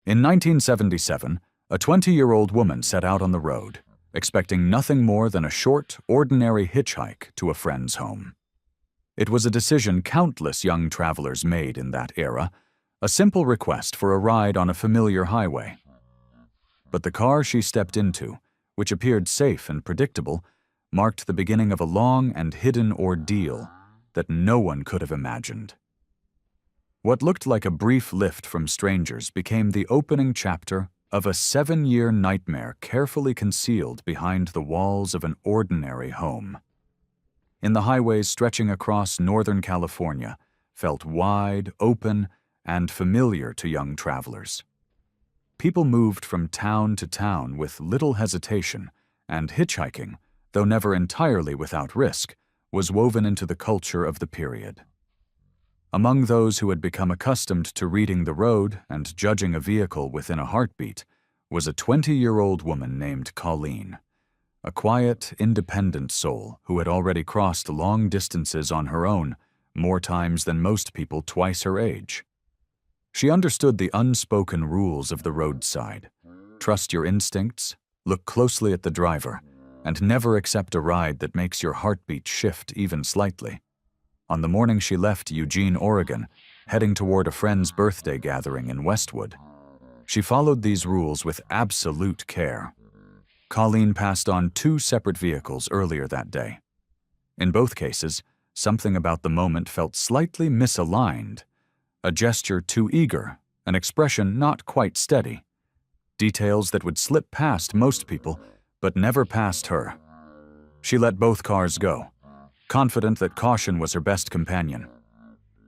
In 1977, a 20-year-old woman set out on the road, expecting nothing more than a short, ordinary hitchhike to a friend's home. It was a decision countless young travelers made in that era, a simple request for a ride on a familiar highway. But the car she stepped into, which appeared safe and predictable, marked the beginning of a long and hidden ordeal that no one could have imagined. What looked like a brief lift from strangers became the opening chapter of a 7-year nightmare carefully concealed behind the walls of an ordinary home. In the highways stretching across Northern California felt wide, open, and familiar to young travelers. People moved from town to town with little hesitation, and hitchhiking, though never entirely without risk, was woven into the culture of the period. Among those who had become accustomed to reading the road and judging a vehicle within a heartbeat was a 20-year-old woman named Colleen, a quiet, independent soul who had already crossed long distances on her own, more times than most people twice her age. She understood the unspoken rules of the roadside: trust your instincts, look closely at the driver, and never accept a ride that makes your heartbeat shift even slightly. On the morning she left Eugene, Oregon, heading toward a friend's birthday gathering in Westwood, she followed these rules with absolute care. Colleen passed on 2 separate vehicles earlier that day. In both cases, something about the moment felt slightly misaligned, a gesture too eager, an expression not quite steady. Details that would slip past most people, but never past her. She let both cars go, confident that caution was her best companion.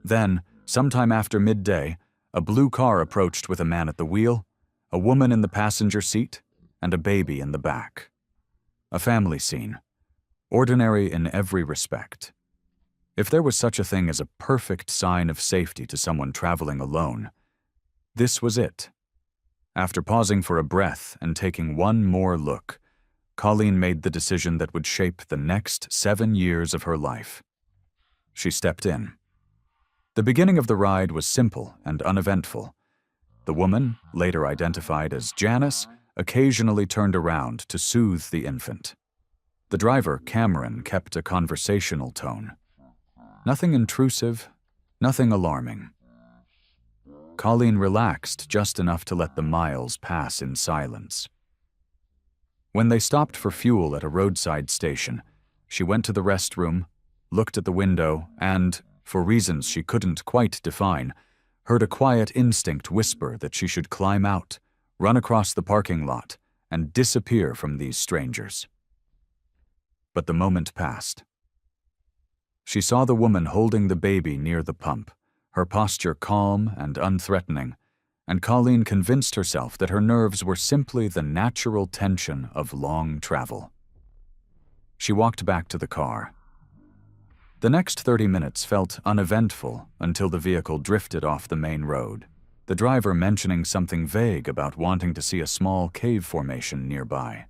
Then, sometime after midday, a blue car approached with a man at the wheel, a woman in the passenger seat, and a baby in the back. A family scene, ordinary in every respect. If there was such a thing as a perfect sign of safety to someone traveling alone, this was it. After pausing for a breath and taking one more look, Colleen made the decision that would shape the next 7 years of her life. She stepped in. The beginning of the ride was simple and uneventful. The woman, later identified as Janice, occasionally turned around to soothe the infant. The driver, Cameron, kept a conversational tone. Nothing intrusive, nothing alarming. Colleen relaxed just enough to let the miles pass in silence. When they stopped for fuel at a roadside station, she went to the restroom, looked at the window, and, for reasons she couldn't quite define, heard a quiet instinct whisper that she should climb out, run across the parking lot, and disappear from these strangers. But the moment passed. She saw the woman holding the baby near the pump, her posture calm and unthreatening, and Colleen convinced herself that her nerves were simply the natural tension of long travel. She walked back to the car. The next 30 minutes felt uneventful until the vehicle drifted off the main road, the driver mentioning something vague about wanting to see a small cave formation nearby.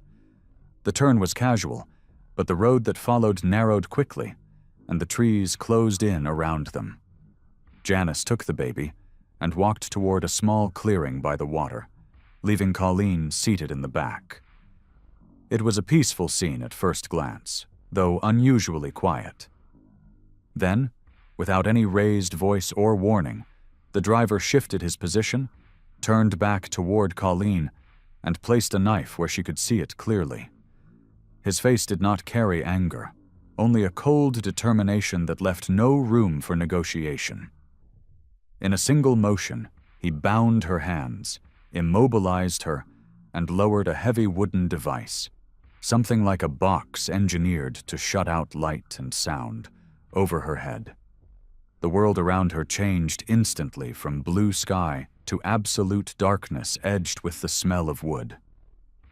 The turn was casual, but the road that followed narrowed quickly, and the trees closed in around them. Janice took the baby and walked toward a small clearing by the water, leaving Colleen seated in the back. It was a peaceful scene at first glance, though unusually quiet. Then, without any raised voice or warning, the driver shifted his position, turned back toward Colleen, and placed a knife where she could see it clearly. His face did not carry anger, only a cold determination that left no room for negotiation. In a single motion, he bound her hands, immobilized her, and lowered a heavy wooden device, something like a box engineered to shut out light and sound, over her head. The world around her changed instantly from blue sky to absolute darkness edged with the smell of wood.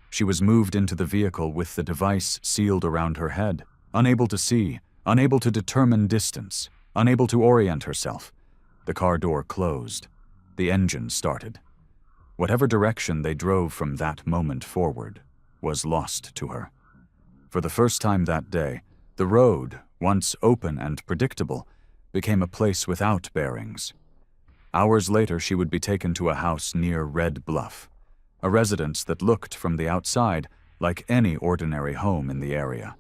She was moved into the vehicle with the device sealed around her head, unable to see, unable to determine distance, unable to orient herself. The car door closed. The engine started. Whatever direction they drove from that moment forward was lost to her. For the first time that day, the road, once open and predictable, became a place without bearings. Hours later, she would be taken to a house near Red Bluff, a residence that looked from the outside like any ordinary home in the area.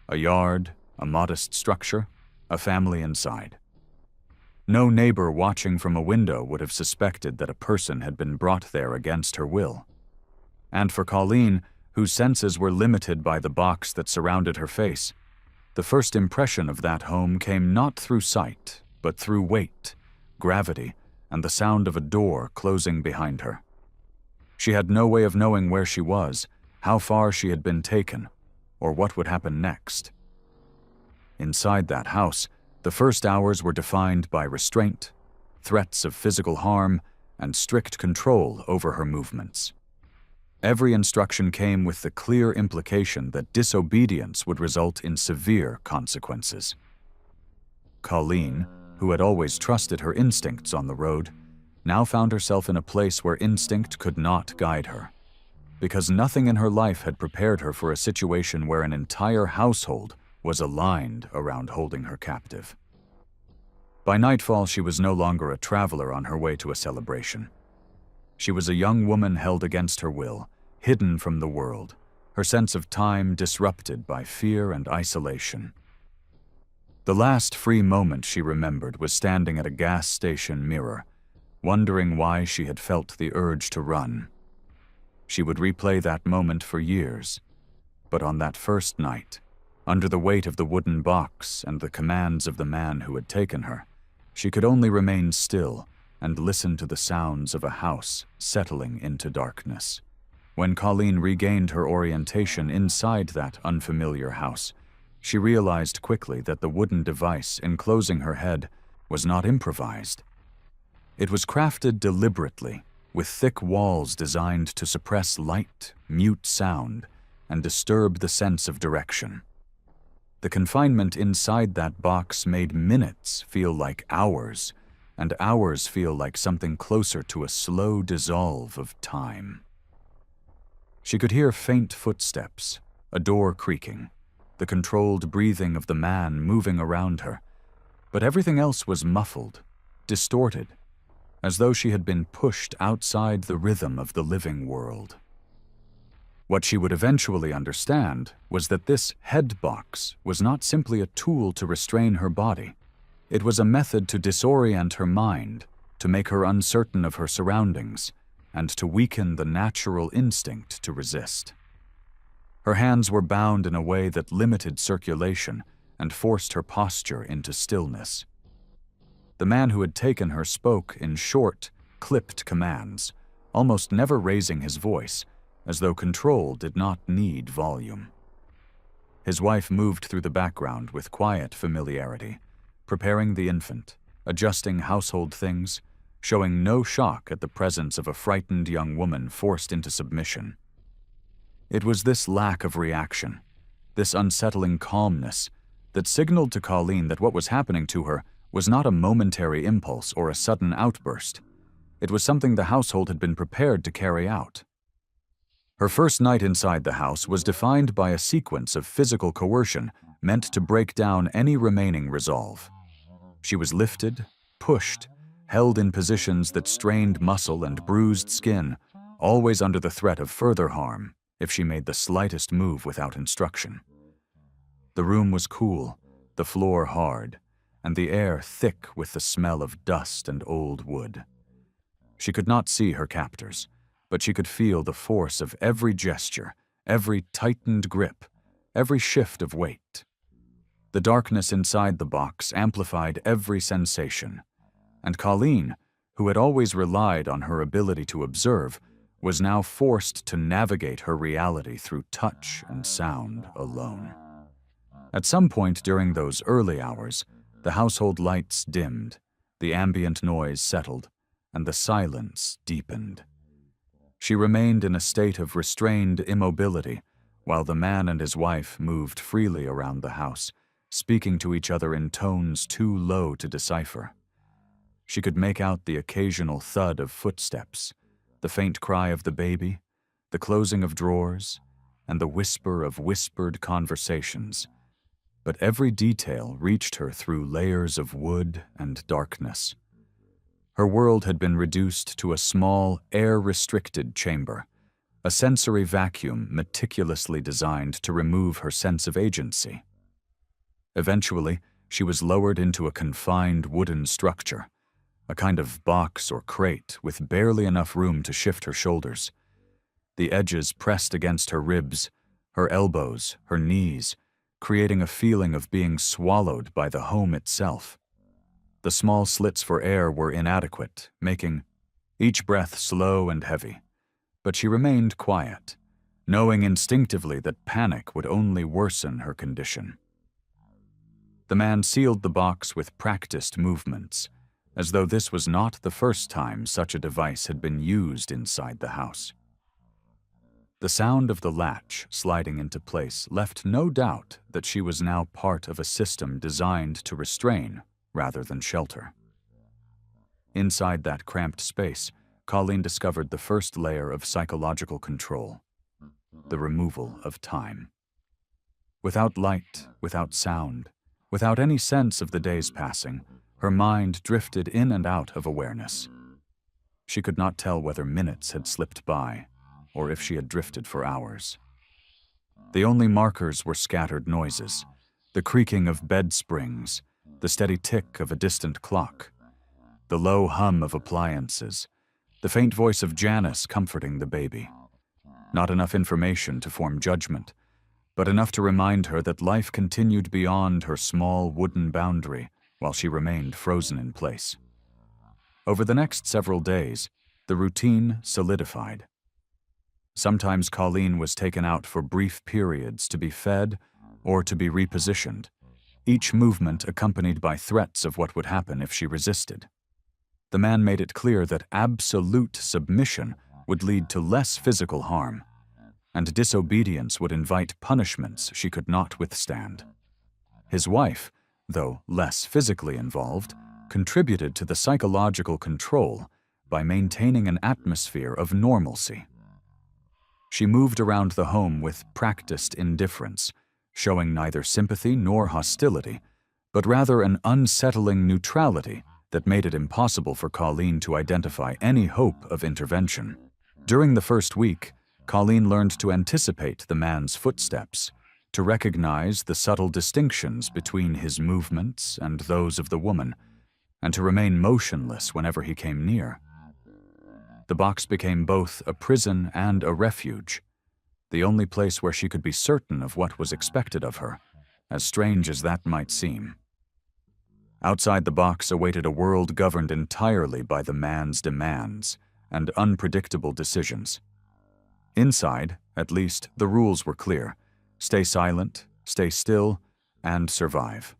A yard, a modest structure, a family inside. No neighbor watching from a window would have suspected that a person had been brought there against her will. And for Colleen, whose senses were limited by the box that surrounded her face, the first impression of that home came not through sight, but through weight, gravity, and the sound of a door closing behind her. She had no way of knowing where she was, how far she had been taken, or what would happen next. Inside that house, the first hours were defined by restraint, threats of physical harm, and strict control over her movements. Every instruction came with the clear implication that disobedience would result in severe consequences. Colleen, who had always trusted her instincts on the road, now found herself in a place where instinct could not guide her, because nothing in her life had prepared her for a situation where an entire household was aligned around holding her captive. By nightfall, she was no longer a traveler on her way to a celebration. She was a young woman held against her will, hidden from the world, her sense of time disrupted by fear and isolation. The last free moment she remembered was standing at a gas station mirror, wondering why she had felt the urge to run. She would replay that moment for years, but on that first night, under the weight of the wooden box and the commands of the man who had taken her, she could only remain still and listen to the sounds of a house settling into darkness. When Colleen regained her orientation inside that unfamiliar house, she realized quickly that the wooden device enclosing her head was not improvised. It was crafted deliberately, with thick walls designed to suppress light, mute sound, and disturb the sense of direction. The confinement inside that box made minutes feel like hours, and hours feel like something closer to a slow dissolve of time. She could hear faint footsteps, a door creaking, the controlled breathing of the man moving around her, but everything else was muffled, distorted, as though she had been pushed outside the rhythm of the living world. What she would eventually understand was that this head box was not simply a tool to restrain her body. It was a method to disorient her mind, to make her uncertain of her surroundings, and to weaken the natural instinct to resist. Her hands were bound in a way that limited circulation and forced her posture into stillness. The man who had taken her spoke in short, clipped commands, almost never raising his voice, as though control did not need volume. His wife moved through the background with quiet familiarity, preparing the infant, adjusting household things, showing no shock at the presence of a frightened young woman forced into submission. It was this lack of reaction, this unsettling calmness, that signaled to Colleen that what was happening to her was not a momentary impulse or a sudden outburst. It was something the household had been prepared to carry out. Her first night inside the house was defined by a sequence of physical coercion meant to break down any remaining resolve. She was lifted, pushed, held in positions that strained muscle and bruised skin, always under the threat of further harm if she made the slightest move without instruction. The room was cool, the floor hard, and the air thick with the smell of dust and old wood. She could not see her captors, but she could feel the force of every gesture, every tightened grip, every shift of weight. The darkness inside the box amplified every sensation, and Colleen, who had always relied on her ability to observe, was now forced to navigate her reality through touch and sound alone. At some point during those early hours, the household lights dimmed, the ambient noise settled, and the silence deepened. She remained in a state of restrained immobility while the man and his wife moved freely around the house, speaking to each other in tones too low to decipher. She could make out the occasional thud of footsteps, the faint cry of the baby, the closing of drawers, and the whisper of whispered conversations. But every detail reached her through layers of wood and darkness. Her world had been reduced to a small, air-restricted chamber, a sensory vacuum meticulously designed to remove her sense of agency. Eventually, she was lowered into a confined wooden structure, a kind of box or crate with barely enough room to shift her shoulders. The edges pressed against her ribs, her elbows, her knees, creating a feeling of being swallowed by the home itself. The small slits for air were inadequate, making each breath slow and heavy. But she remained quiet, knowing instinctively that panic would only worsen her condition. The man sealed the box with practiced movements, as though this was not the first time such a device had been used inside the house. The sound of the latch sliding into place left no doubt that she was now part of a system designed to restrain rather than shelter. Inside that cramped space, Colleen discovered the first layer of psychological control: the removal of time. Without light, without sound, without any sense of the days passing, her mind drifted in and out of awareness. She could not tell whether minutes had slipped by, or if she had drifted for hours. The only markers were scattered noises, the creaking of bed springs, the steady tick of a distant clock, the low hum of appliances, the faint voice of Janice comforting the baby. Not enough information to form judgment, but enough to remind her that life continued beyond her small wooden boundary while she remained frozen in place. Over the next several days, the routine solidified. Sometimes Colleen was taken out for brief periods to be fed or to be repositioned, each movement accompanied by threats of what would happen if she resisted. The man made it clear that absolute submission would lead to less physical harm, and disobedience would invite punishments she could not withstand. His wife, though less physically involved, contributed to the psychological control by maintaining an atmosphere of normalcy. She moved around the home with practiced indifference, showing neither sympathy nor hostility, but rather an unsettling neutrality that made it impossible for Colleen to identify any hope of intervention. During the first week, Colleen learned to anticipate the man's footsteps, to recognize the subtle distinctions between his movements and those of the woman, and to remain motionless whenever he came near. The box became both a prison and a refuge, the only place where she could be certain of what was expected of her, as strange as that might seem. Outside the box awaited a world governed entirely by the man's demands and unpredictable decisions. Inside, at least, the rules were clear: stay silent, stay still, and survive.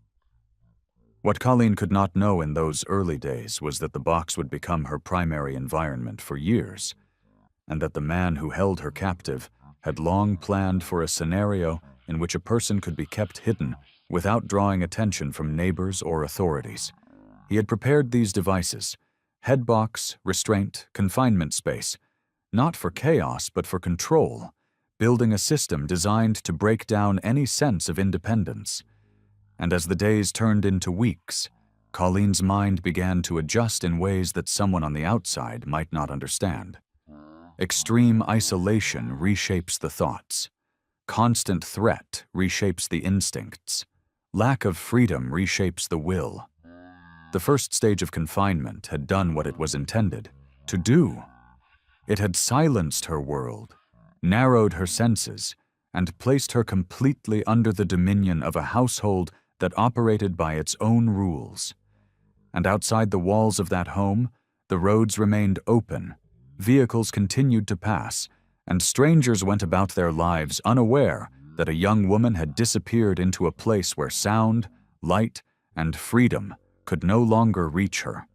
What Colleen could not know in those early days was that the box would become her primary environment for years, and that the man who held her captive had long planned for a scenario in which a person could be kept hidden without drawing attention from neighbors or authorities. He had prepared these devices: headbox, restraint, confinement space, not for chaos but for control, building a system designed to break down any sense of independence. And as the days turned into weeks, Colleen's mind began to adjust in ways that someone on the outside might not understand. Extreme isolation reshapes the thoughts. Constant threat reshapes the instincts. Lack of freedom reshapes the will. The first stage of confinement had done what it was intended to do. It had silenced her world, narrowed her senses, and placed her completely under the dominion of a household that operated by its own rules. And outside the walls of that home, the roads remained open, vehicles continued to pass, and strangers went about their lives unaware that a young woman had disappeared into a place where sound, light, and freedom could no longer reach her.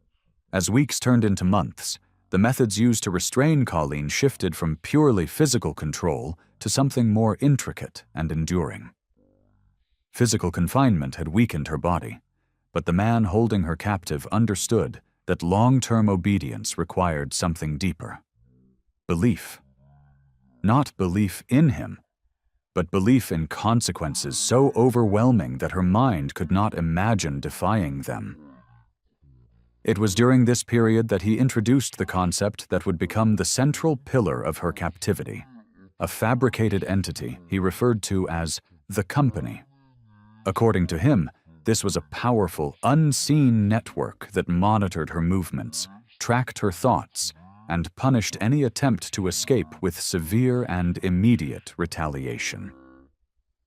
As weeks turned into months, the methods used to restrain Colleen shifted from purely physical control to something more intricate and enduring. Physical confinement had weakened her body, but the man holding her captive understood that long-term obedience required something deeper: belief. Not belief in him, but belief in consequences so overwhelming that her mind could not imagine defying them. It was during this period that he introduced the concept that would become the central pillar of her captivity, a fabricated entity he referred to as the company. According to him, this was a powerful, unseen network that monitored her movements, tracked her thoughts, and punished any attempt to escape with severe and immediate retaliation.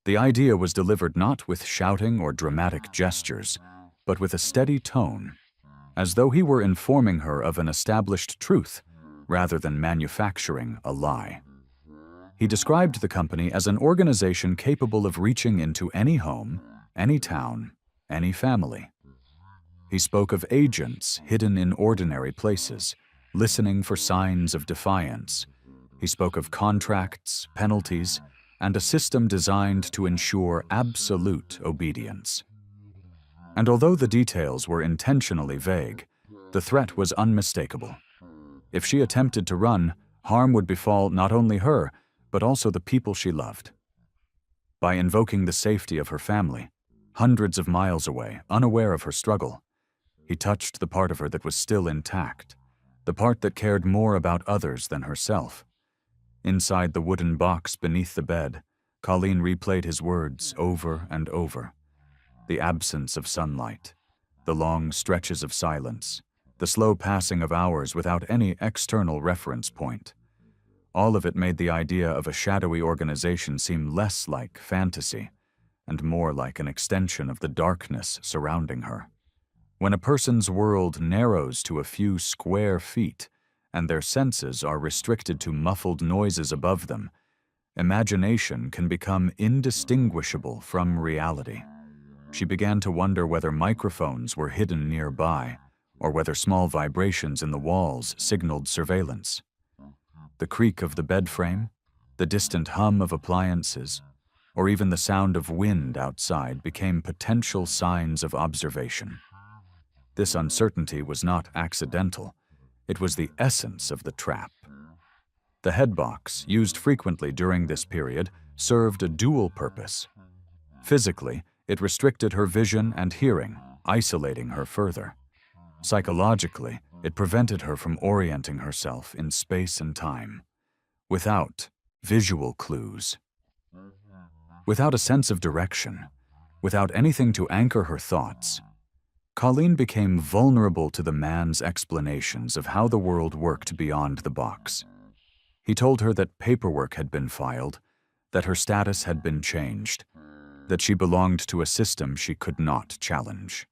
The idea was delivered not with shouting or dramatic gestures, but with a steady tone, as though he were informing her of an established truth rather than manufacturing a lie. He described the company as an organization capable of reaching into any home, any town, any family. He spoke of agents hidden in ordinary places, listening for signs of defiance. He spoke of contracts, penalties, and a system designed to ensure absolute obedience. And although the details were intentionally vague, the threat was unmistakable. If she attempted to run, harm would befall not only her, but also the people she loved. By invoking the safety of her family, hundreds of miles away, unaware of her struggle, he touched the part of her that was still intact, the part that cared more about others than herself. Inside the wooden box beneath the bed, Colleen replayed his words over and over. The absence of sunlight, the long stretches of silence, the slow passing of hours without any external reference point. All of it made the idea of a shadowy organization seem less like fantasy and more like an extension of the darkness surrounding her. When a person's world narrows to a few square feet and their senses are restricted to muffled noises above them, imagination can become indistinguishable from reality. She began to wonder whether microphones were hidden nearby or whether small vibrations in the walls signaled surveillance. The creak of the bed frame, the distant hum of appliances, or even the sound of wind outside became potential signs of observation. This uncertainty was not accidental. It was the essence of the trap. The headbox, used frequently during this period, served a dual purpose. Physically, it restricted her vision and hearing, isolating her further. Psychologically, it prevented her from orienting herself in space and time, without visual clues. Without a sense of direction, without anything to anchor her thoughts, Colleen became vulnerable to the man's explanations of how the world worked beyond the box. He told her that paperwork had been filed, that her status had been changed, that she belonged to a system she could not challenge.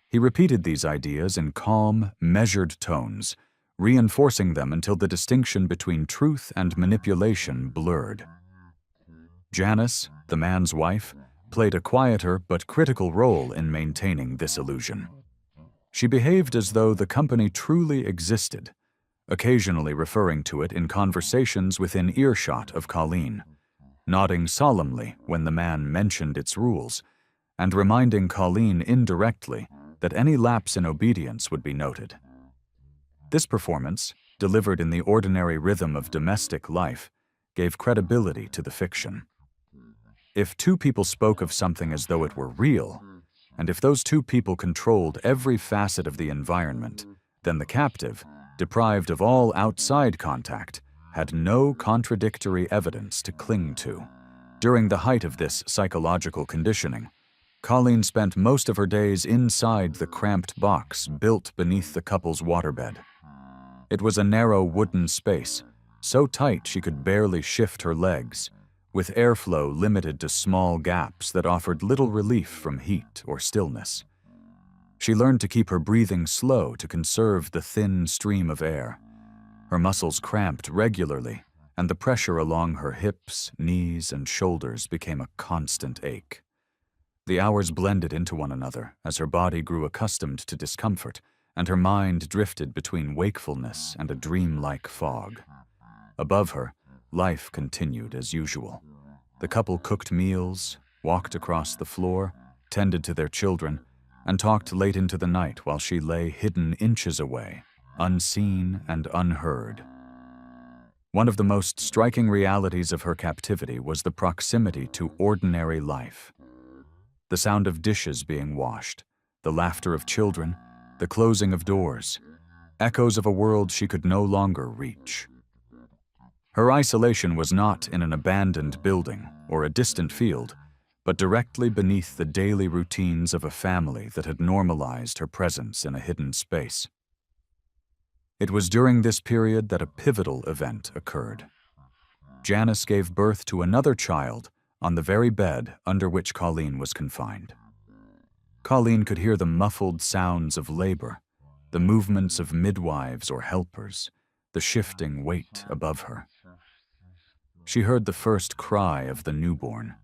He repeated these ideas in calm, measured tones, reinforcing them until the distinction between truth and manipulation blurred. Janice, the man's wife, played a quieter but critical role in maintaining this illusion. She behaved as though the company truly existed, occasionally referring to it in conversations within earshot of Colleen, nodding solemnly when the man mentioned its rules, and reminding Colleen indirectly that any lapse in obedience would be noted. This performance, delivered in the ordinary rhythm of domestic life, gave credibility to the fiction. If two people spoke of something as though it were real, and if those two people controlled every facet of the environment, then the captive, deprived of all outside contact, had no contradictory evidence to cling to. During the height of this psychological conditioning, Colleen spent most of her days inside the cramped box built beneath the couple's waterbed. It was a narrow wooden space, so tight she could barely shift her legs, with airflow limited to small gaps that offered little relief from heat or stillness. She learned to keep her breathing slow to conserve the thin stream of air. Her muscles cramped regularly, and the pressure along her hips, knees, and shoulders became a constant ache. The hours blended into one another as her body grew accustomed to discomfort, and her mind drifted between wakefulness and a dreamlike fog. Above her, life continued as usual. The couple cooked meals, walked across the floor, tended to their children, and talked late into the night while she lay hidden inches away, unseen and unheard. One of the most striking realities of her captivity was the proximity to ordinary life. The sound of dishes being washed, the laughter of children, the closing of doors, echoes of a world she could no longer reach. Her isolation was not in an abandoned building or a distant field, but directly beneath the daily routines of a family that had normalized her presence in a hidden space. It was during this period that a pivotal event occurred. Janice gave birth to another child on the very bed under which Colleen was confined. Colleen could hear the muffled sounds of labor, the movements of midwives or helpers, the shifting weight above her. She heard the first cry of the newborn,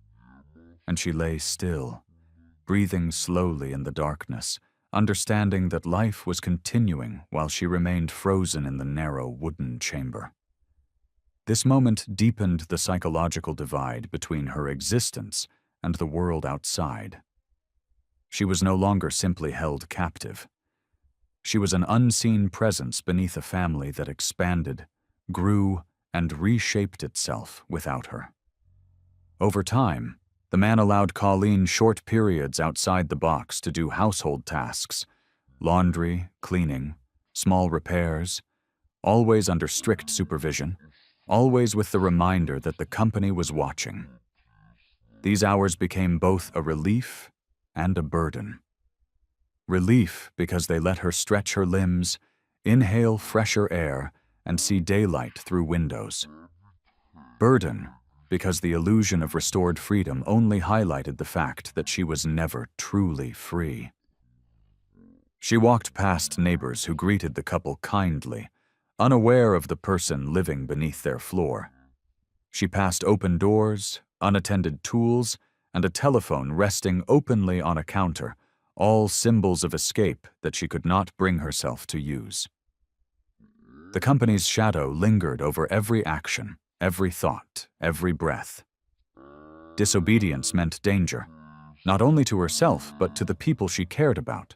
and she lay still, breathing slowly in the darkness, understanding that life was continuing while she remained frozen in the narrow wooden chamber. This moment deepened the psychological divide between her existence and the world outside. She was no longer simply held captive. She was an unseen presence beneath a family that expanded, grew, and reshaped itself without her. Over time, the man allowed Colleen short periods outside the box to do household tasks, laundry, cleaning, small repairs, always under strict supervision, always with the reminder that the company was watching. These hours became both a relief and a burden. Relief because they let her stretch her limbs, inhale fresher air, and see daylight through windows. Burden because the illusion of restored freedom only highlighted the fact that she was never truly free. She walked past neighbors who greeted the couple kindly, unaware of the person living beneath their floor. She passed open doors, unattended tools, and a telephone resting openly on a counter, all symbols of escape that she could not bring herself to use. The company's shadow lingered over every action, every thought, every breath. Disobedience meant danger, not only to herself but to the people she cared about,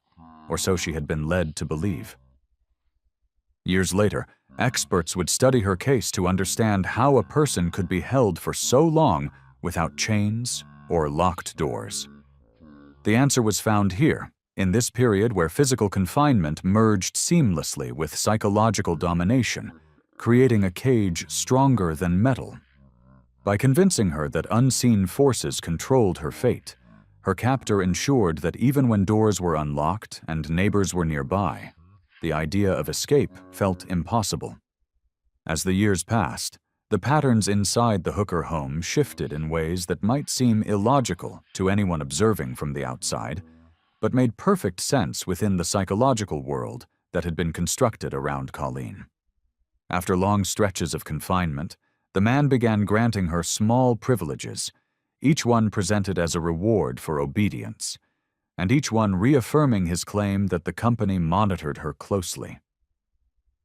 or so she had been led to believe. Years later, experts would study her case to understand how a person could be held for so long without chains or locked doors. The answer was found here, in this period where physical confinement merged seamlessly with psychological domination, creating a cage stronger than metal. By convincing her that unseen forces controlled her fate, her captor ensured that even when doors were unlocked and neighbors were nearby, the idea of escape felt impossible. As the years passed, the patterns inside the Hooker home shifted in ways that might seem illogical to anyone observing from the outside, but made perfect sense within the psychological world that had been constructed around Colleen. After long stretches of confinement, the man began granting her small privileges, each one presented as a reward for obedience, and each one reaffirming his claim that the company monitored her closely.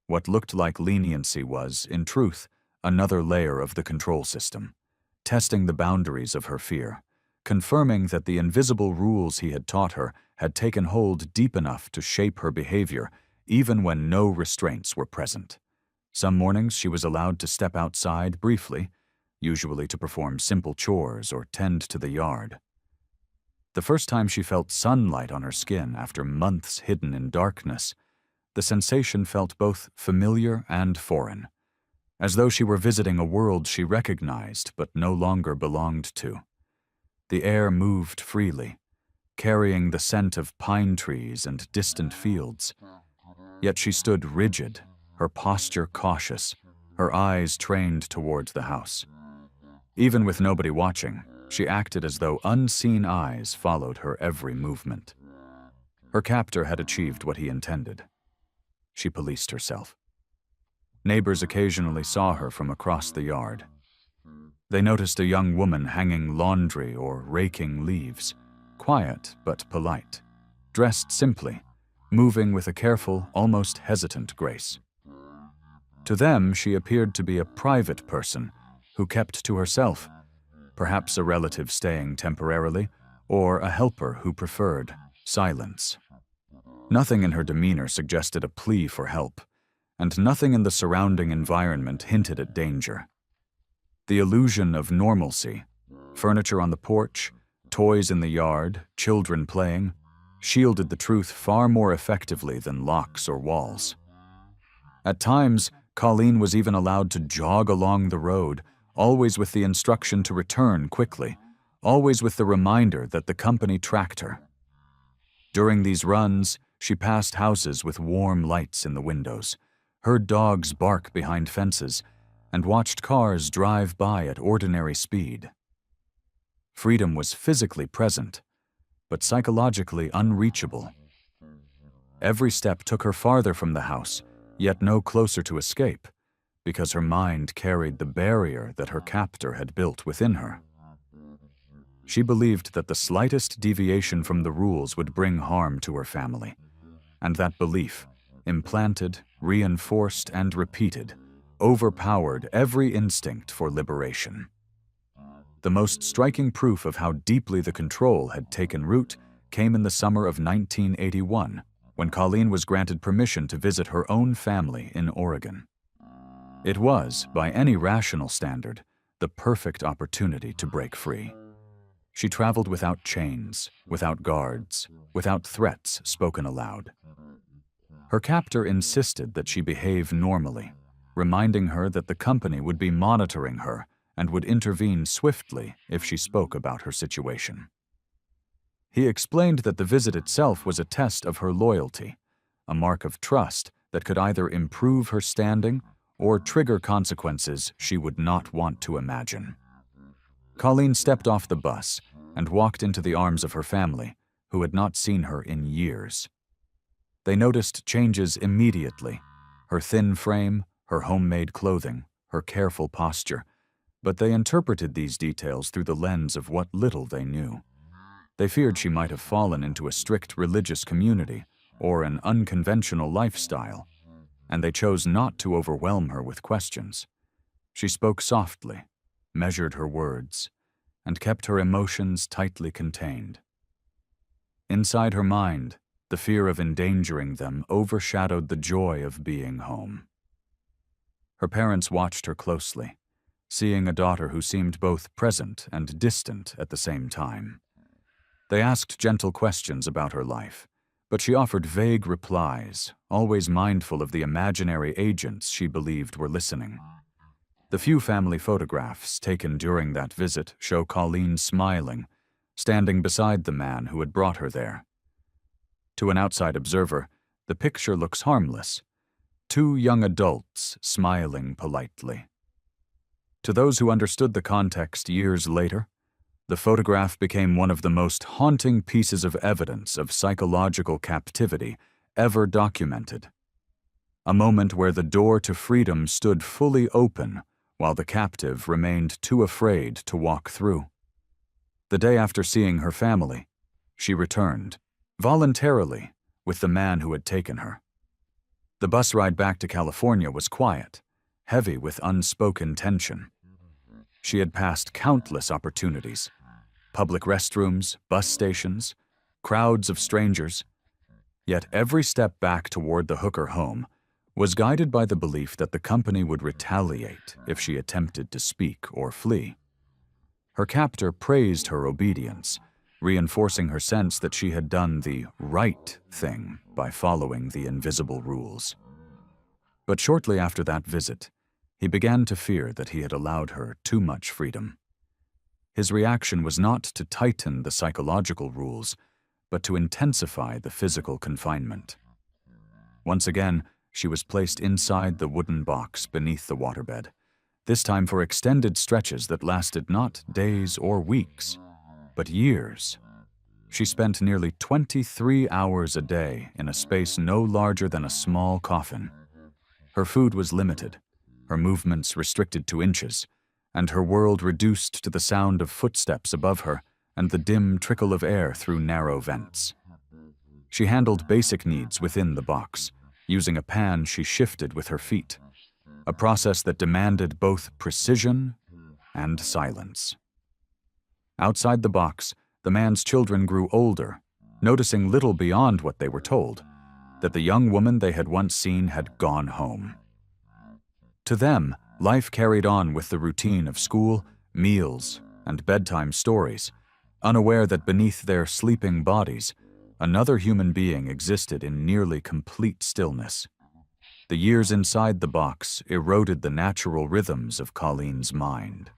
What looked like leniency was, in truth, another layer of the control system, testing the boundaries of her fear, confirming that the invisible rules he had taught her had taken hold deep enough to shape her behavior even when no restraints were present. Some mornings she was allowed to step outside briefly, usually to perform simple chores or tend to the yard. The first time she felt sunlight on her skin after months hidden in darkness, the sensation felt both familiar and foreign, as though she were visiting a world she recognized but no longer belonged to. The air moved freely, carrying the scent of pine trees and distant fields. Yet she stood rigid, her posture cautious, her eyes trained towards the house. Even with nobody watching, she acted as though unseen eyes followed her every movement. Her captor had achieved what he intended. She policed herself. Neighbors occasionally saw her from across the yard. They noticed a young woman hanging laundry or raking leaves, quiet but polite, dressed simply, moving with a careful, almost hesitant grace. To them, she appeared to be a private person who kept to herself, perhaps a relative staying temporarily, or a helper who preferred silence. Nothing in her demeanor suggested a plea for help, and nothing in the surrounding environment hinted at danger. The illusion of normalcy, furniture on the porch, toys in the yard, children playing, shielded the truth far more effectively than locks or walls. At times, Colleen was even allowed to jog along the road, always with the instruction to return quickly, always with the reminder that the company tracked her. During these runs, she passed houses with warm lights in the windows, heard dogs bark behind fences, and watched cars drive by at ordinary speed. Freedom was physically present, but psychologically unreachable. Every step took her farther from the house, yet no closer to escape, because her mind carried the barrier that her captor had built within her. She believed that the slightest deviation from the rules would bring harm to her family, and that belief, implanted, reinforced, and repeated, overpowered every instinct for liberation. The most striking proof of how deeply the control had taken root came in the summer of 1981, when Colleen was granted permission to visit her own family in Oregon. It was, by any rational standard, the perfect opportunity to break free. She traveled without chains, without guards, without threats spoken aloud. Her captor insisted that she behave normally, reminding her that the company would be monitoring her and would intervene swiftly if she spoke about her situation. He explained that the visit itself was a test of her loyalty, a mark of trust that could either improve her standing or trigger consequences she would not want to imagine. Colleen stepped off the bus and walked into the arms of her family, who had not seen her in years. They noticed changes immediately: her thin frame, her homemade clothing, her careful posture, but they interpreted these details through the lens of what little they knew. They feared she might have fallen into a strict religious community or an unconventional lifestyle, and they chose not to overwhelm her with questions. She spoke softly, measured her words, and kept her emotions tightly contained. Inside her mind, the fear of endangering them overshadowed the joy of being home. Her parents watched her closely, seeing a daughter who seemed both present and distant at the same time. They asked gentle questions about her life, but she offered vague replies, always mindful of the imaginary agents she believed were listening. The few family photographs taken during that visit show Colleen smiling, standing beside the man who had brought her there. To an outside observer, the picture looks harmless: two young adults smiling politely. To those who understood the context years later, the photograph became one of the most haunting pieces of evidence of psychological captivity ever documented. A moment where the door to freedom stood fully open while the captive remained too afraid to walk through. The day after seeing her family, she returned, voluntarily, with the man who had taken her. The bus ride back to California was quiet, heavy with unspoken tension. She had passed countless opportunities: public restrooms, bus stations, crowds of strangers. Yet every step back toward the hooker home was guided by the belief that the company would retaliate if she attempted to speak or flee. Her captor praised her obedience, reinforcing her sense that she had done the right thing by following the invisible rules. But shortly after that visit, he began to fear that he had allowed her too much freedom. His reaction was not to tighten the psychological rules, but to intensify the physical confinement. Once again, she was placed inside the wooden box beneath the waterbed, this time for extended stretches that lasted not days or weeks, but years. She spent nearly 23 hours a day in a space no larger than a small coffin. Her food was limited, her movements restricted to inches, and her world reduced to the sound of footsteps above her and the dim trickle of air through narrow vents. She handled basic needs within the box, using a pan she shifted with her feet, a process that demanded both precision and silence. Outside the box, the man's children grew older, noticing little beyond what they were told, that the young woman they had once seen had gone home. To them, life carried on with the routine of school, meals, and bedtime stories, unaware that beneath their sleeping bodies, Another human being existed in nearly complete stillness. The years inside the box eroded the natural rhythms of Colleen's mind.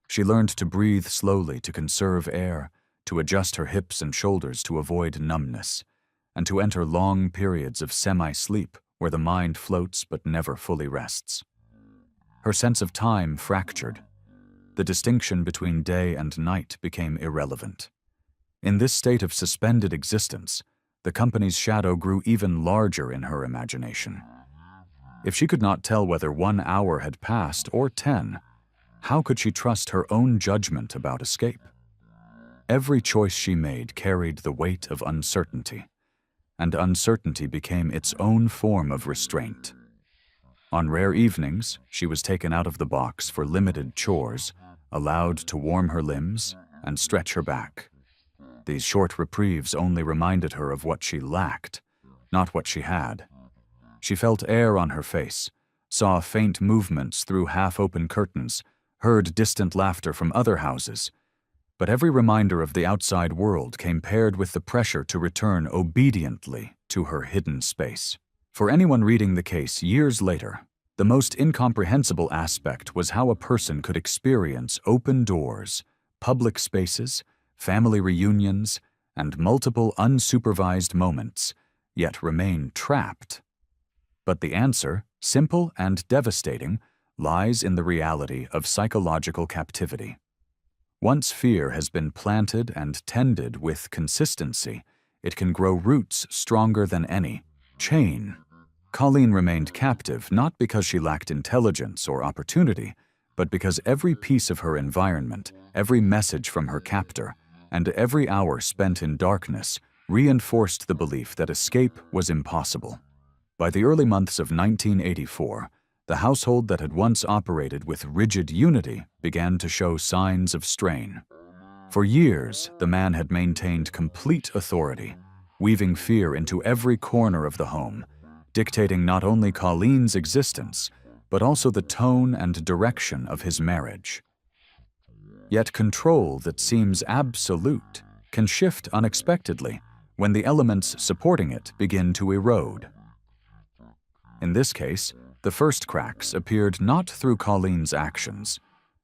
She learned to breathe slowly to conserve air, to adjust her hips and shoulders to avoid numbness, and to enter long periods of semi-sleep where the mind floats but never fully rests. Her sense of time fractured. The distinction between day and night became irrelevant. In this state of suspended existence, the company's shadow grew even larger in her imagination. If she could not tell whether 1 hour had passed or 10, how could she trust her own judgment about escape? Every choice she made carried the weight of uncertainty, and uncertainty became its own form of restraint. On rare evenings, she was taken out of the box for limited chores, allowed to warm her limbs and stretch her back. These short reprieves only reminded her of what she lacked, not what she had. She felt air on her face, saw faint movements through half-open curtains, heard distant laughter from other houses. But every reminder of the outside world came paired with the pressure to return obediently to her hidden space. For anyone reading the case years later, the most incomprehensible aspect was how a person could experience open doors, public spaces, family reunions, and multiple unsupervised moments, yet remain trapped. But the answer, simple and devastating, lies in the reality of psychological captivity. Once fear has been planted and tended with consistency, it can grow roots stronger than any chain. Colleen remained captive not because she lacked intelligence or opportunity, but because every piece of her environment, every message from her captor, and every hour spent in darkness reinforced the belief that escape was impossible. By the early months of 1984, the household that had once operated with rigid unity began to show signs of strain. For years, the man had maintained complete authority, weaving fear into every corner of the home, dictating not only Colleen's existence, but also the tone and direction of his marriage. Yet control that seems absolute can shift unexpectedly when the elements supporting it begin to erode. In this case, the first cracks appeared not through Colleen's actions,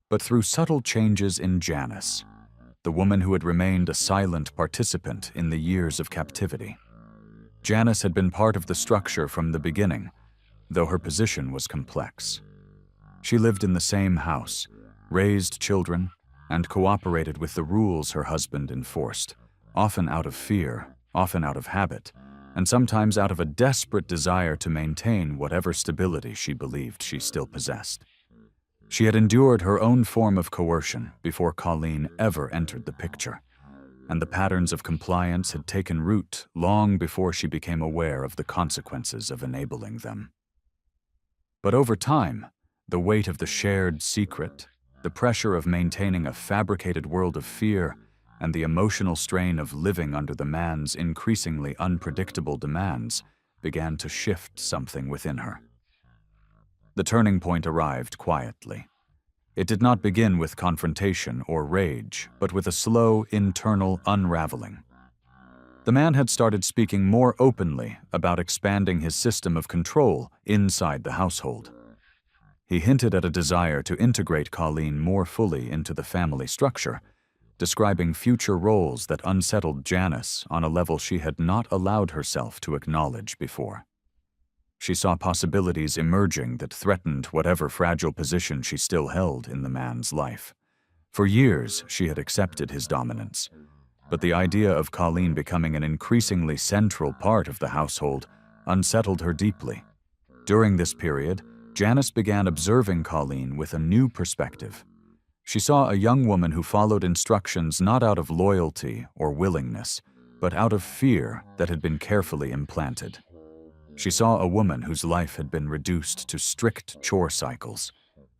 but through subtle changes in Janice, the woman who had remained a silent participant in the years of captivity. Janice had been part of the structure from the beginning, though her position was complex. She lived in the same house, raised children, and cooperated with the rules her husband enforced, often out of fear, often out of habit, and sometimes out of a desperate desire to maintain whatever stability she believed she still possessed. She had endured her own form of coercion before Colleen ever entered the picture, and the patterns of compliance had taken root long before she became aware of the consequences of enabling them. But over time, the weight of the shared secret, the pressure of maintaining a fabricated world of fear, and the emotional strain of living under the man's increasingly unpredictable demands began to shift something within her. The turning point arrived quietly. It did not begin with confrontation or rage, but with a slow, internal unraveling. The man had started speaking more openly about expanding his system of control inside the household. He hinted at a desire to integrate Colleen more fully into the family structure, describing future roles that unsettled Janice on a level she had not allowed herself to acknowledge before. She saw possibilities emerging that threatened whatever fragile position she still held in the man's life. For years, she had accepted his dominance, but the idea of Colleen becoming an increasingly central part of the household unsettled her deeply. During this period, Janice began observing Colleen with a new perspective. She saw a young woman who followed instructions not out of loyalty or willingness, but out of fear that had been carefully implanted. She saw a woman whose life had been reduced to strict chore cycles,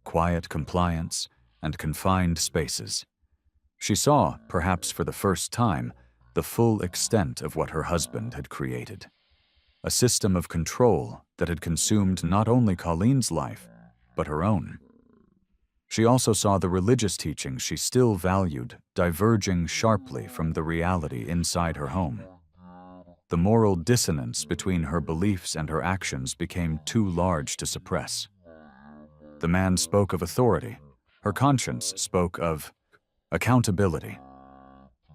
quiet compliance, and confined spaces. She saw, perhaps for the first time, the full extent of what her husband had created. A system of control that had consumed not only Colleen's life, but her own. She also saw the religious teachings she still valued diverging sharply from the reality inside her home. the moral dissonance between her beliefs and her actions became too large to suppress. The man spoke of authority. Her conscience spoke of accountability.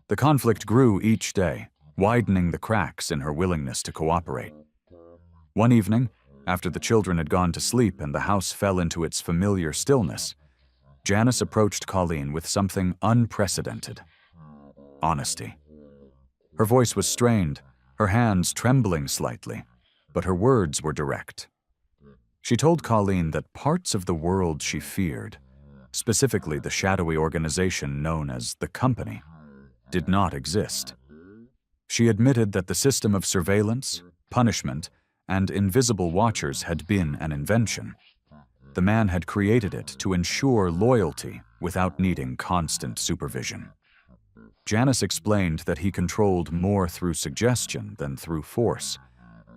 The conflict grew each day, widening the cracks in her willingness to cooperate. One evening, after the children had gone to sleep and the house fell into its familiar stillness, Janice approached Colleen with something unprecedented: honesty. Her voice was strained, her hands trembling slightly, but her words were direct. She told Colleen that parts of the world she feared, specifically the shadowy organization known as the Company, did not exist. She admitted that the system of surveillance, punishment, and invisible watchers had been an invention. The man had created it to ensure loyalty without needing constant supervision. Janice explained that he controlled more through suggestion than through force,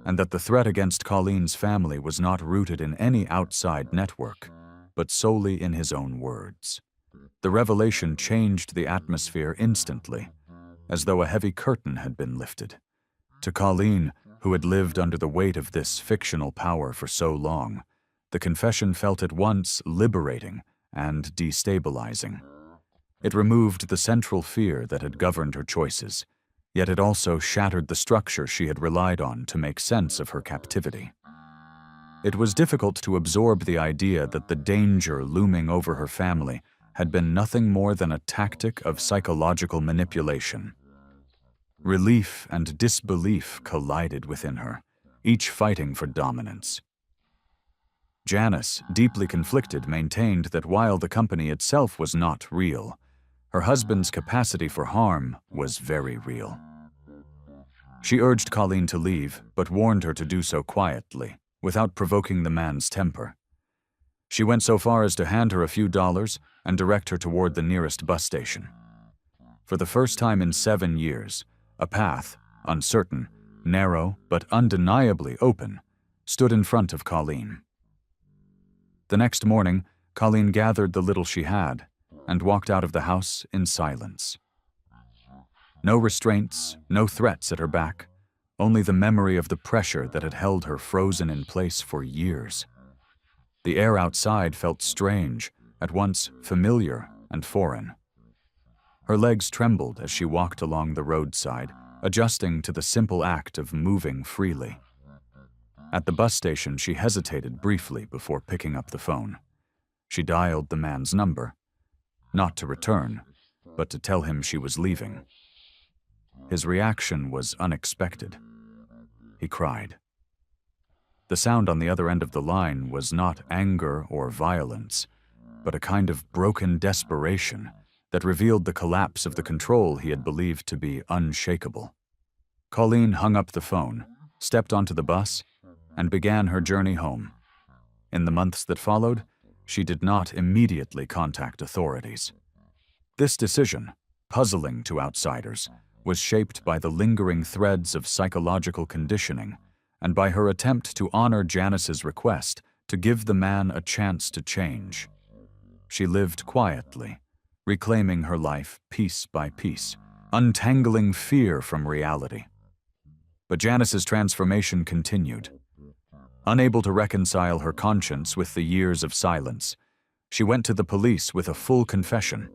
and that the threat against Colleen's family was not rooted in any outside network, but solely in his own words. The revelation changed the atmosphere instantly, as though a heavy curtain had been lifted. To Colleen, who had lived under the weight of this fictional power for so long, the confession felt at once liberating and destabilizing. It removed the central fear that had governed her choices, yet it also shattered the structure she had relied on to make sense of her captivity. It was difficult to absorb the idea that the danger looming over her family had been nothing more than a tactic of psychological manipulation. Relief and disbelief collided within her, each fighting for dominance. Janice, deeply conflicted, maintained that while the Company itself was not real, her husband's capacity for harm was very real. She urged Colleen to leave, but warned her to do so quietly, without provoking the man's temper. She went so far as to hand her a few dollars and direct her toward the nearest bus station. For the first time in 7 years, a path, uncertain, narrow, but undeniably open, stood in front of Colleen. The next morning, Colleen gathered the little she had and walked out of the house in silence. No restraints, no threats at her back, only the memory of the pressure that had held her frozen in place for years. The air outside felt strange, at once familiar and foreign. Her legs trembled as she walked along the roadside, adjusting to the simple act of moving freely. At the bus station, she hesitated briefly before picking up the phone. She dialed the man's number, not to return, but to tell him she was leaving. His reaction was unexpected. He cried. The sound on the other end of the line was not anger or violence, but a kind of broken desperation that revealed the collapse of the control he had believed to be unshakable. Colleen hung up the phone, stepped onto the bus, and began her journey home. In the months that followed, she did not immediately contact authorities. This decision, puzzling to outsiders, was shaped by the lingering threads of psychological conditioning and by her attempt to honor Janice's request to give the man a chance to change. She lived quietly, reclaiming her life piece by piece, untangling fear from reality. But Janice's transformation continued. Unable to reconcile her conscience with the years of silence, she went to the police with a full confession,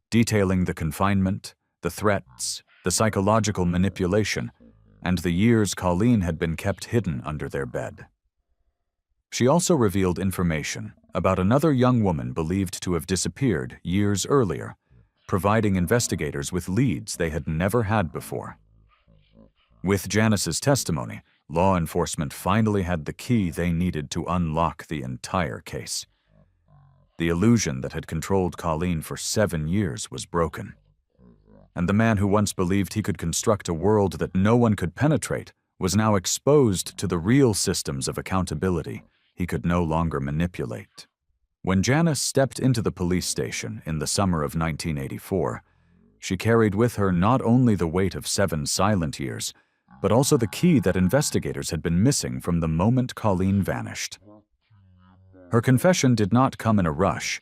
detailing the confinement, the threats, the psychological manipulation, and the years Colleen had been kept hidden under their bed. She also revealed information about another young woman believed to have disappeared years earlier, providing investigators with leads they had never had before. With Janice's testimony, law enforcement finally had the key they needed to unlock the entire case. The illusion that had controlled Colleen for 7 years was broken, and the man who once believed he could construct a world that no one could penetrate was now exposed to the real systems of accountability he could no longer manipulate. When Janice stepped into the police station in the summer of 1984, she carried with her not only the weight of 7 silent years, but also the key that investigators had been missing from the moment Colleen vanished. Her confession did not come in a rush,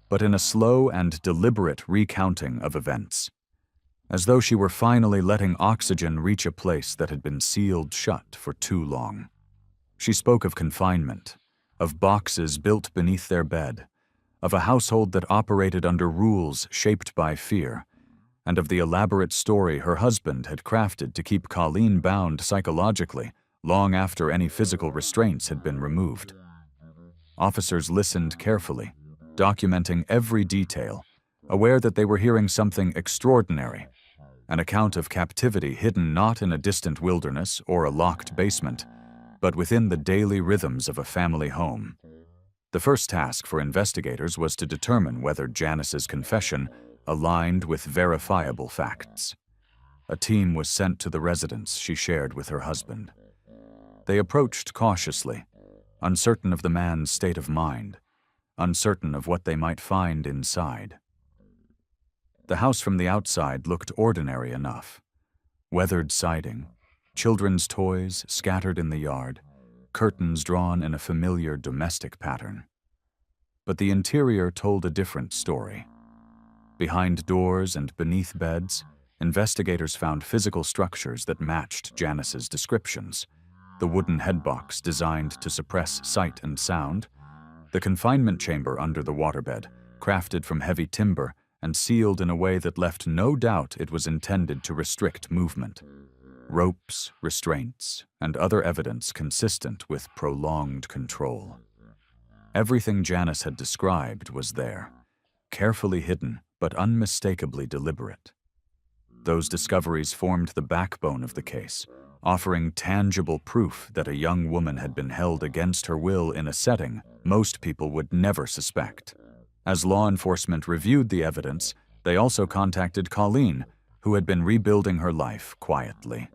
but in a slow and deliberate recounting of events. as though she were finally letting oxygen reach a place that had been sealed shut for too long. She spoke of confinement, of boxes built beneath their bed, of a household that operated under rules shaped by fear, and of the elaborate story her husband had crafted to keep Colleen bound psychologically long after any physical restraints had been removed. Officers listened carefully, documenting every detail, aware that they were hearing something extraordinary, an account of captivity hidden not in a distant wilderness or a locked basement, but within the daily rhythms of a family home. The first task for investigators was to determine whether Janice's confession aligned with verifiable facts. A team was sent to the residence she shared with her husband. They approached cautiously, uncertain of the man's state of mind, uncertain of what they might find inside. The house from the outside looked ordinary enough. Weathered siding, children's toys scattered in the yard, curtains drawn in a familiar domestic pattern. But the interior told a different story. Behind doors and beneath beds, investigators found physical structures that matched Janice's descriptions. The wooden headbox designed to suppress sight and sound, the confinement chamber under the waterbed, crafted from heavy timber and sealed in a way that left no doubt it was intended to restrict movement. Ropes, restraints, and other evidence consistent with prolonged control. Everything Janice had described was there, carefully hidden but unmistakably deliberate. Those discoveries formed the backbone of the case, offering tangible proof that a young woman had been held against her will in a setting most people would never suspect. As law enforcement reviewed the evidence, they also contacted Colleen, who had been rebuilding her life quietly.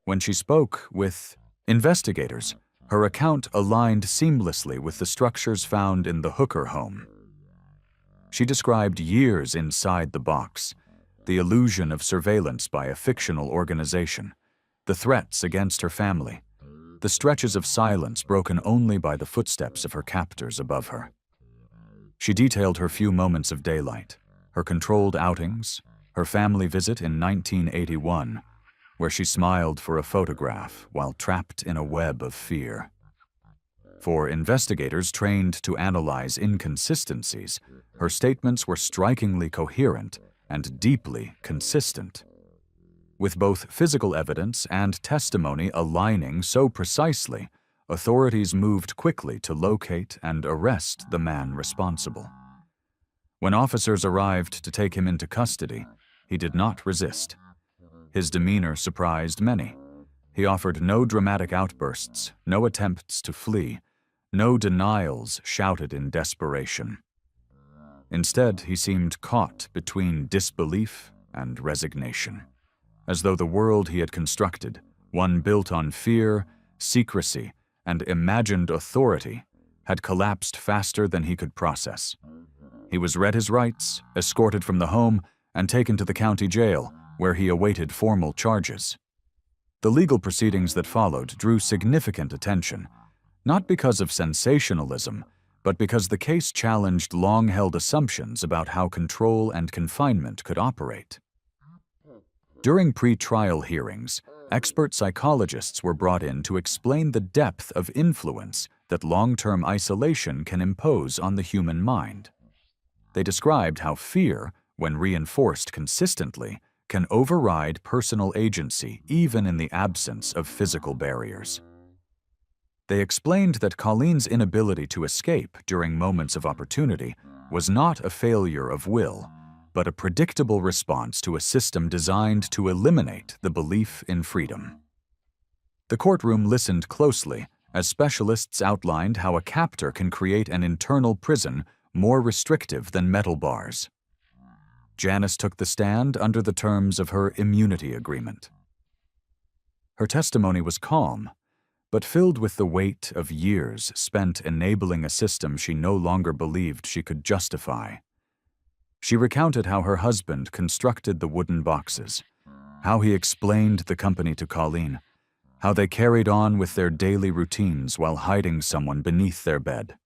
When she spoke with investigators, her account aligned seamlessly with the structures found in the Hooker home. She described years inside the box, the illusion of surveillance by a fictional organization, the threats against her family, the stretches of silence broken only by the footsteps of her captors above her. She detailed her few moments of daylight, her controlled outings, her family visit in 1981, where she smiled for a photograph while trapped in a web of fear. For investigators trained to analyze inconsistencies, her statements were strikingly coherent and deeply consistent. With both physical evidence and testimony aligning so precisely, authorities moved quickly to locate and arrest the man responsible. When officers arrived to take him into custody, he did not resist. His demeanor surprised many. He offered no dramatic outbursts, no attempts to flee, no denials shouted in desperation. Instead, he seemed caught between disbelief and resignation, as though the world he had constructed, one built on fear, secrecy, and imagined authority, had collapsed faster than he could process. He was read his rights, escorted from the home, and taken to the county jail, where he awaited formal charges. The legal proceedings that followed drew significant attention, not because of sensationalism, but because the case challenged long-held assumptions about how control and confinement could operate. During pre-trial hearings, expert psychologists were brought in to explain the depth of influence that long-term isolation can impose on the human mind. They described how fear, when reinforced consistently, can override personal agency even in the absence of physical barriers. They explained that Colleen's inability to escape during moments of opportunity was not a failure of will, but a predictable response to a system designed to eliminate the belief in freedom. The courtroom listened closely as specialists outlined how a captor can create an internal prison more restrictive than metal bars. Janice took the stand under the terms of her immunity agreement. Her testimony was calm, but filled with the weight of years spent enabling a system she no longer believed she could justify. She recounted how her husband constructed the wooden boxes, how he explained the company to Colleen, how they carried on with their daily routines while hiding someone beneath their bed.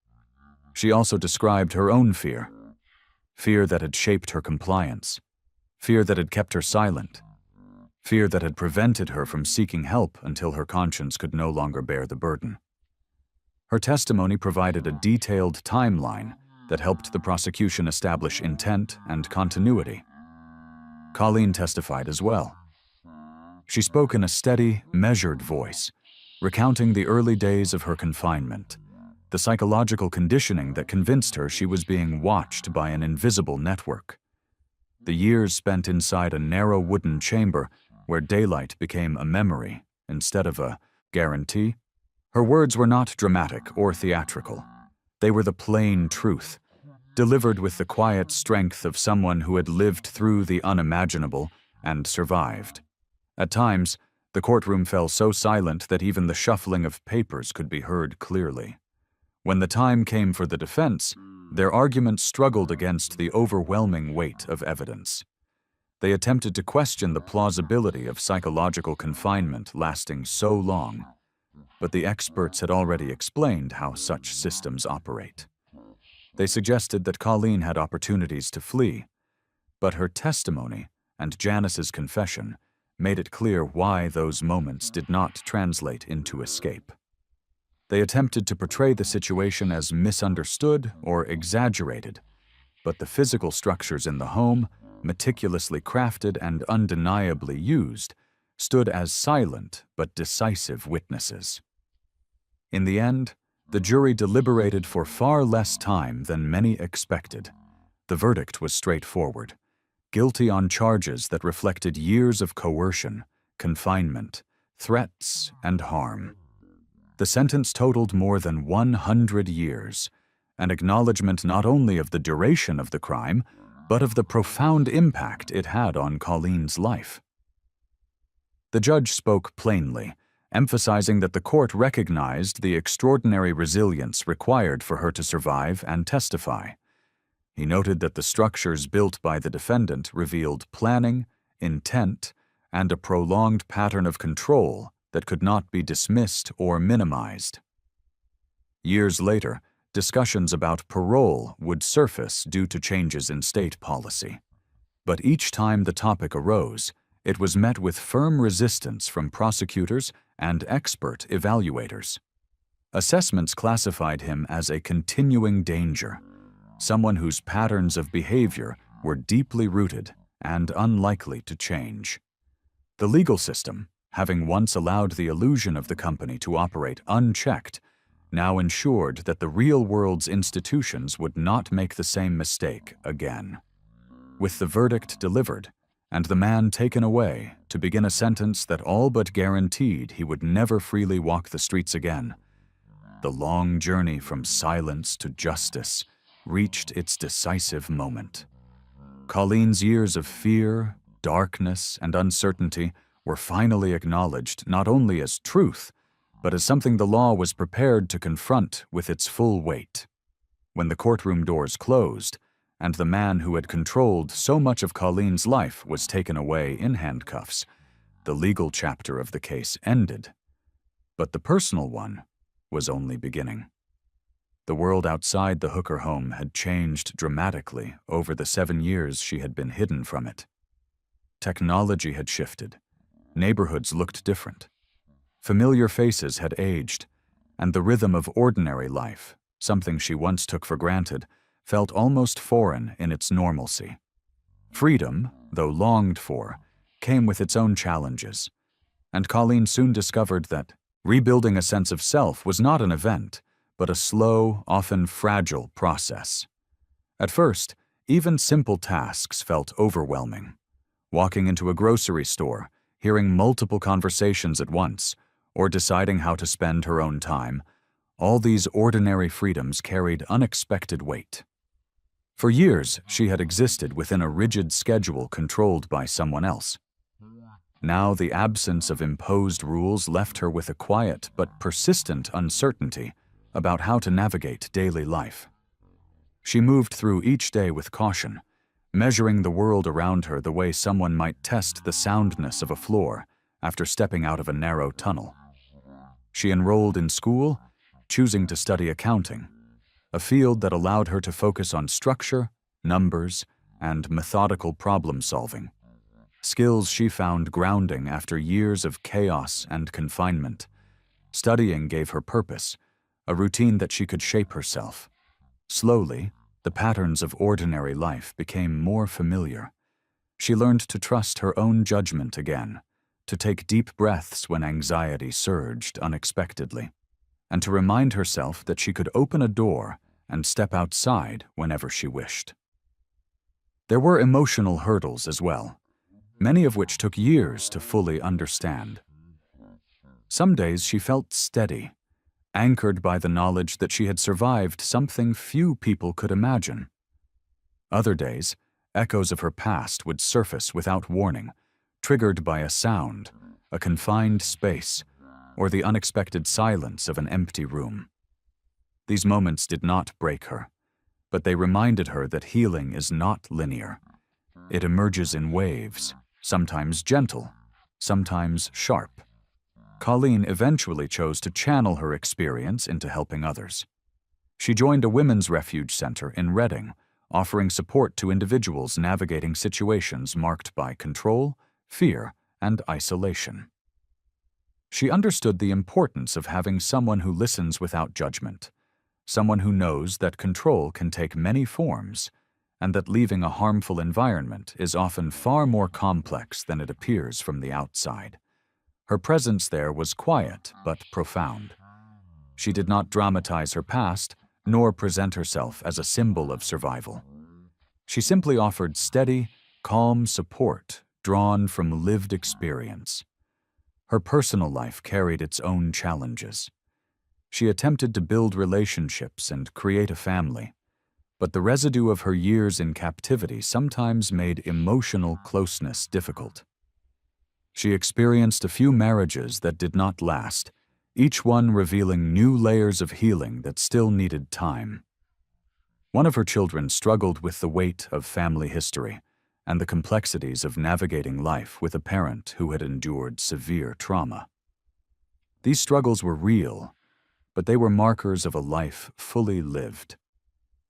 She also described her own fear that had shaped her compliance, fear that had kept her silent, fear that had prevented her from seeking help until her conscience could no longer bear the burden. Her testimony provided a detailed timeline that helped the prosecution establish intent and continuity. Colleen testified as well. She spoke in a steady, measured voice, recounting the early days of her confinement, the psychological conditioning that convinced her she was being watched by an invisible network, the years spent inside a narrow wooden chamber where daylight became a memory instead of a guarantee. Her words were not dramatic or theatrical. They were the plain truth, delivered with the quiet strength of someone who had lived through the unimaginable and survived. At times, the courtroom fell so silent that even the shuffling of papers could be heard clearly. When the time came for the defense, their arguments struggled against the overwhelming weight of evidence. They attempted to question the plausibility of psychological confinement lasting so long, but the experts had already explained how such systems operate. They suggested that Colleen had opportunities to flee, but her testimony and Janice's confession made it clear why those moments did not translate into escape. They attempted to portray the situation as misunderstood or exaggerated, but the physical structures in the home, meticulously crafted and undeniably used, stood as silent but decisive witnesses. In the end, the jury deliberated for far less time than many expected. The verdict was straightforward: guilty on charges that reflected years of coercion, confinement, threats, and harm. The sentence totaled more than 100 years, an acknowledgement not only of the duration of the crime, but of the profound impact it had on Colleen's life. The judge spoke plainly, emphasizing that the court recognized the extraordinary resilience required for her to survive and testify. He noted that the structures built by the defendant revealed planning, intent, and a prolonged pattern of control that could not be dismissed or minimized. Years later, discussions about parole would surface due to changes in state policy. But each time the topic arose, it was met with firm resistance from prosecutors and expert evaluators. Assessments classified him as a continuing danger, someone whose patterns of behavior were deeply rooted and unlikely to change. The legal system, having once allowed the illusion of the company to operate unchecked, now ensured that the real world's institutions would not make the same mistake again. With the verdict delivered, and the man taken away to begin a sentence that all but guaranteed he would never freely walk the streets again, the long journey from silence to justice reached its decisive moment. Colleen's years of fear, darkness, and uncertainty were finally acknowledged not only as truth, but as something the law was prepared to confront with its full weight. When the courtroom doors closed, and the man who had controlled so much of Colleen's life was taken away in handcuffs, the legal chapter of the case ended. But the personal one was only beginning. The world outside the Hooker home had changed dramatically over the 7 years she had been hidden from it. Technology had shifted. Neighborhoods looked different. Familiar faces had aged, and the rhythm of ordinary life, something she once took for granted, felt almost foreign in its normalcy. Freedom, though longed for, came with its own challenges, and Colleen soon discovered that rebuilding a sense of self was not an event, but a slow, often fragile process. At first, even simple tasks felt overwhelming. Walking into a grocery store, hearing multiple conversations at once, or deciding how to spend her own time, all these ordinary freedoms carried unexpected weight. For years, she had existed within a rigid schedule controlled by someone else. Now the absence of imposed rules left her with a quiet but persistent uncertainty about how to navigate daily life. She moved through each day with caution, measuring the world around her the way someone might test the soundness of a floor after stepping out of a narrow tunnel. She enrolled in school, choosing to study accounting, a field that allowed her to focus on structure, numbers, and methodical problem-solving. skills she found grounding after years of chaos and confinement. Studying gave her purpose, a routine that she could shape herself. Slowly, the patterns of ordinary life became more familiar. She learned to trust her own judgment again, to take deep breaths when anxiety surged unexpectedly, and to remind herself that she could open a door and step outside whenever she wished. There were emotional hurdles as well, many of which took years to fully understand. Some days she felt steady, anchored by the knowledge that she had survived something few people could imagine. Other days, echoes of her past would surface without warning, triggered by a sound, a confined space, or the unexpected silence of an empty room. These moments did not break her, but they reminded her that healing is not linear. It emerges in waves, sometimes gentle, sometimes sharp. Colleen eventually chose to channel her experience into helping others. She joined a women's refuge center in Reading, offering support to individuals navigating situations marked by control, fear, and isolation. She understood the importance of having someone who listens without judgment, someone who knows that control can take many forms, and that leaving a harmful environment is often far more complex than it appears from the outside. Her presence there was quiet but profound. She did not dramatize her past, nor present herself as a symbol of survival. She simply offered steady, calm support drawn from lived experience. Her personal life carried its own challenges. She attempted to build relationships and create a family, but the residue of her years in captivity sometimes made emotional closeness difficult. She experienced a few marriages that did not last, each one revealing new layers of healing that still needed time. One of her children struggled with the weight of family history and the complexities of navigating life with a parent who had endured severe trauma. These struggles were real, but they were markers of a life fully lived,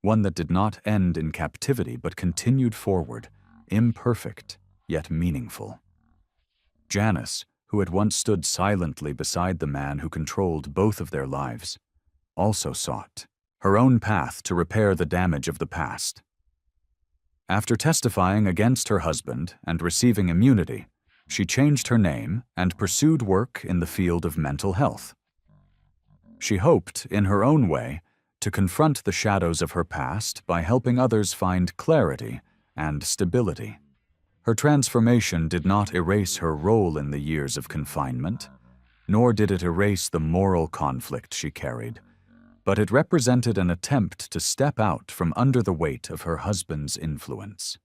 one that did not end in captivity but continued forward, imperfect yet meaningful. Janice, who had once stood silently beside the man who controlled both of their lives, also sought her own path to repair the damage of the past. After testifying against her husband and receiving immunity, she changed her name and pursued work in the field of mental health. She hoped, in her own way, to confront the shadows of her past by helping others find clarity and stability. Her transformation did not erase her role in the years of confinement, nor did it erase the moral conflict she carried, but it represented an attempt to step out from under the weight of her husband's influence.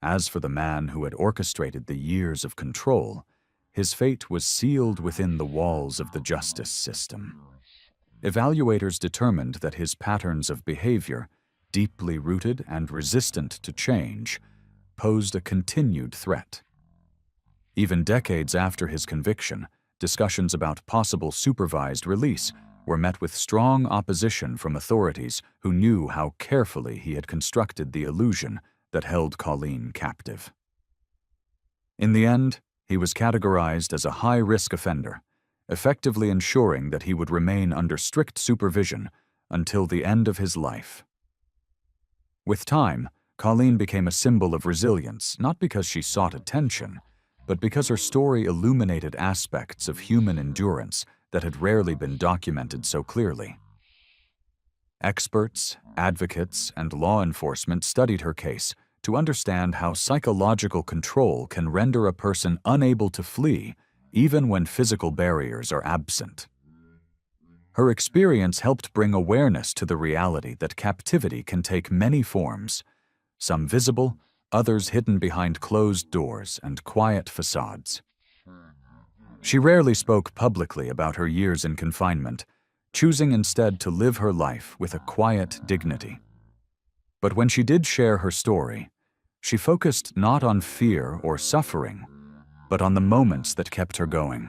As for the man who had orchestrated the years of control, his fate was sealed within the walls of the justice system. Evaluators determined that his patterns of behavior, deeply rooted and resistant to change, posed a continued threat. Even decades after his conviction, discussions about possible supervised release were met with strong opposition from authorities who knew how carefully he had constructed the illusion that held Colleen captive. In the end, he was categorized as a high-risk offender, effectively ensuring that he would remain under strict supervision until the end of his life. With time, Colleen became a symbol of resilience, not because she sought attention, but because her story illuminated aspects of human endurance that had rarely been documented so clearly. Experts, advocates, and law enforcement studied her case to understand how psychological control can render a person unable to flee even when physical barriers are absent. Her experience helped bring awareness to the reality that captivity can take many forms, some visible, others hidden behind closed doors and quiet facades. She rarely spoke publicly about her years in confinement, choosing instead to live her life with a quiet dignity. But when she did share her story, she focused not on fear or suffering, but on the moments that kept her going.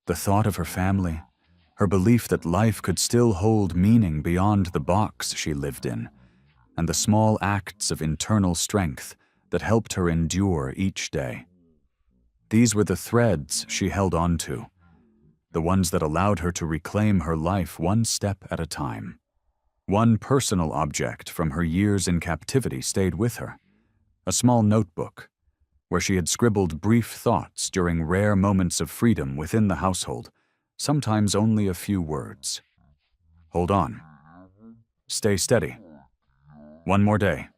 The thought of her family, her belief that life could still hold meaning beyond the box she lived in, and the small acts of internal strength that helped her endure each day. These were the threads she held on to, the ones that allowed her to reclaim her life one step at a time. One personal object from her years in captivity stayed with her, a small notebook where she had scribbled brief thoughts during rare moments of freedom within the household, sometimes only a few words. Hold on. Stay steady. One more day.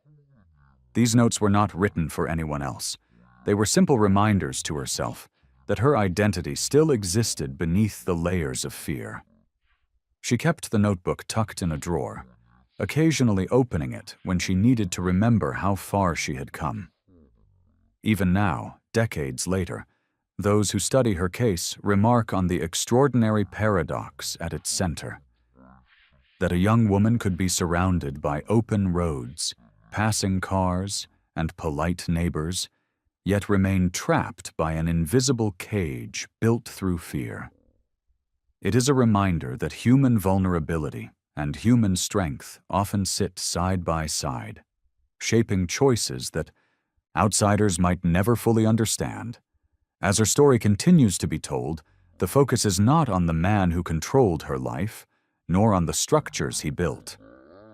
These notes were not written for anyone else. They were simple reminders to herself that her identity still existed beneath the layers of fear. She kept the notebook tucked in a drawer, occasionally opening it when she needed to remember how far she had come. Even now, decades later, those who study her case remark on the extraordinary paradox at its center: that a young woman could be surrounded by open roads, passing cars, and polite neighbors, yet remain trapped by an invisible cage built through fear. It is a reminder that human vulnerability and human strength often sit side by side, shaping choices that outsiders might never fully understand. As her story continues to be told, the focus is not on the man who controlled her life, nor on the structures he built,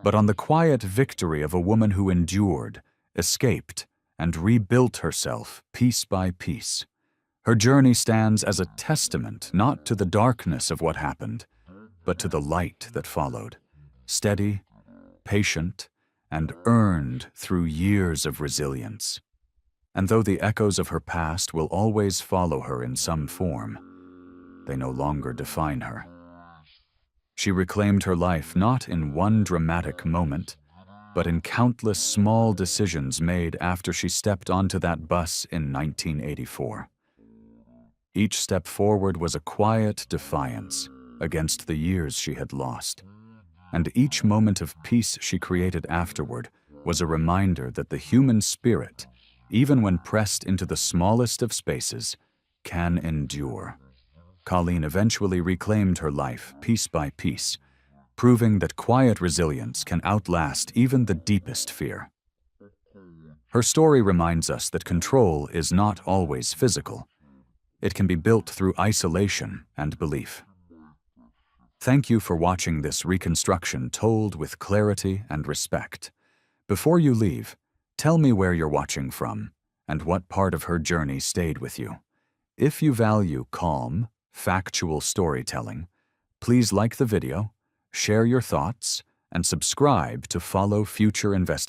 but on the quiet victory of a woman who endured, escaped, and rebuilt herself piece by piece. Her journey stands as a testament not to the darkness of what happened, but to the light that followed, steady, patient, and earned through years of resilience. And though the echoes of her past will always follow her in some form, they no longer define her. She reclaimed her life not in one dramatic moment, but in countless small decisions made after she stepped onto that bus in 1984. Each step forward was a quiet defiance against the years she had lost, and each moment of peace she created afterward was a reminder that the human spirit, even when pressed into the smallest of spaces, can endure. Colleen eventually reclaimed her life piece by piece, proving that quiet resilience can outlast even the deepest fear. Her story reminds us that control is not always physical. It can be built through isolation and belief. Thank you for watching this reconstruction told with clarity and respect. Before you leave, tell me where you're watching from and what part of her journey stayed with you. If you value calm, factual storytelling, please like the video, share your thoughts, and subscribe to follow future investigations.